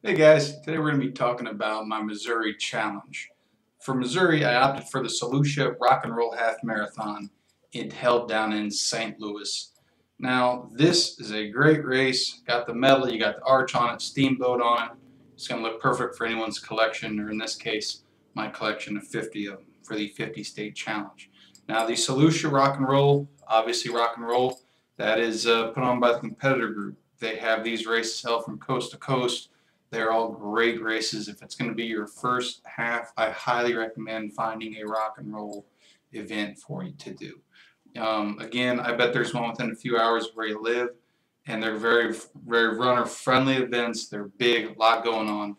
Hey guys, today we're going to be talking about my Missouri challenge. For Missouri, I opted for the Solutia Rock and Roll Half Marathon. It held down in St. Louis. Now, this is a great race. Got the medal, you got the arch on it, steamboat on it. It's going to look perfect for anyone's collection, or in this case, my collection of 50 of them for the 50 state challenge. Now, the Solutia Rock and Roll, obviously rock and roll, that is put on by the competitor group. They have these races held from coast to coast. They're all great races. If it's going to be your first half, I highly recommend finding a rock and roll event for you to do. Again, I bet there's one within a few hours where you live, and they're very runner-friendly events. They're big, a lot going on.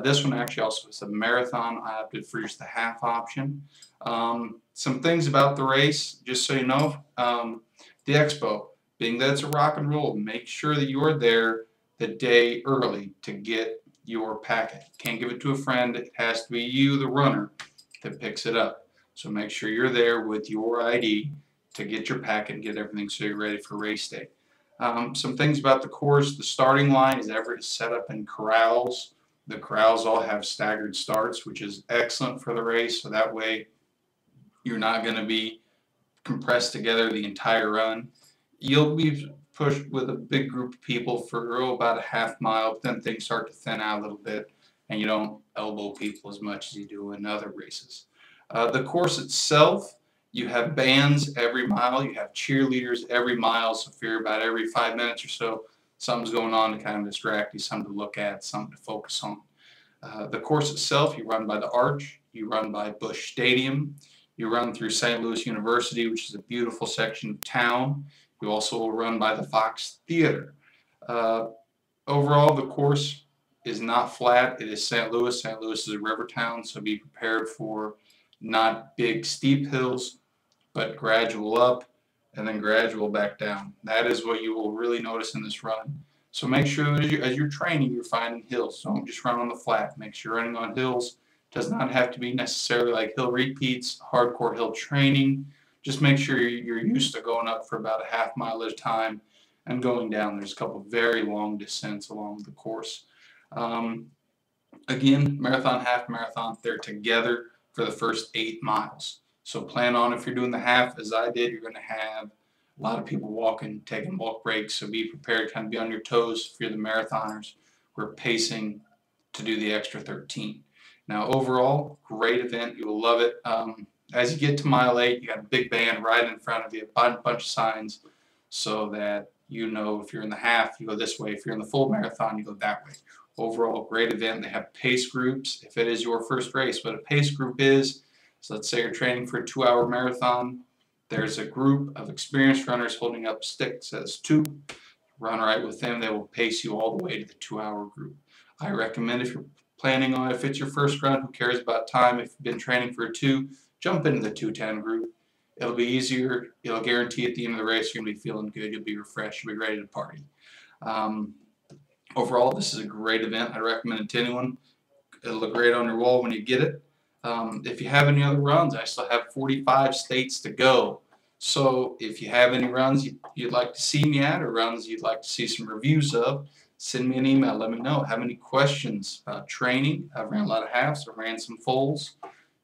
This one actually also is a marathon. I opted for just the half option. Some things about the race, just so you know, the expo, being that it's a rock and roll, make sure that you're there the day early to get your packet. Can't give it to a friend. It has to be you, the runner, that picks it up. So make sure you're there with your ID to get your packet and get everything so you're ready for race day. Some things about the course. The starting line is set up in corrals. The corrals all have staggered starts, which is excellent for the race, so that way you're not going to be compressed together the entire run. You'll be pushed with a big group of people for about a half mile, but then things start to thin out a little bit and you don't elbow people as much as you do in other races. The course itself, you have bands every mile, you have cheerleaders every mile, so for about every 5 minutes or so, something's going on to kind of distract you, something to look at, something to focus on. The course itself, you run by the Arch, you run by Busch Stadium, you run through St. Louis University, which is a beautiful section of town. You also will run by the Fox Theater. Overall, the course is not flat. It is St. Louis. St. Louis is a river town, so be prepared for not big steep hills, but gradual up and then gradual back down. That is what you will really notice in this run. So make sure that as you're training, you're finding hills. Don't just run on the flat. Make sure you're running on hills. Does not have to be necessarily like hill repeats, hardcore hill training. Just make sure you're used to going up for about a half mile at a time and going down. There's a couple very long descents along the course. Again, marathon, half marathon, they're together for the first 8 miles. So plan on, if you're doing the half as I did, you're going to have a lot of people walking, taking walk breaks. So be prepared, kind of be on your toes if you're the marathoners. We're pacing to do the extra 13. Now overall, great event. You will love it. As you get to mile 8, you got a big band right in front of you, a bunch of signs so that you know if you're in the half, you go this way. If you're in the full marathon, you go that way. Overall, great event. They have pace groups if it is your first race. What a pace group is, so let's say you're training for a 2-hour marathon. There's a group of experienced runners holding up sticks as 2. Run right with them. They will pace you all the way to the 2-hour group. I recommend if you're planning on, if it's your first run, who cares about time? If you've been training for a 2, jump into the 2:10 group. It'll be easier. It'll guarantee at the end of the race you're going to be feeling good. You'll be refreshed. You'll be ready to party. Overall, this is a great event. I recommend it to anyone. It'll look great on your wall when you get it. If you have any other runs, I still have 45 states to go. So if you have any runs you'd like to see me at or runs you'd like to see some reviews of, send me an email. Let me know. Have any questions about training? I've ran a lot of halves. I've ran some fulls.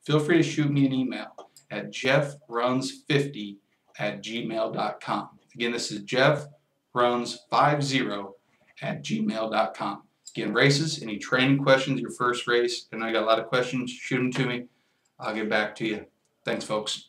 Feel free to shoot me an email at jeffruns50@gmail.com. Again, this is jeffruns50@gmail.com. Again, races, any training questions, your first race, and I got a lot of questions, shoot them to me. I'll get back to you. Thanks, folks.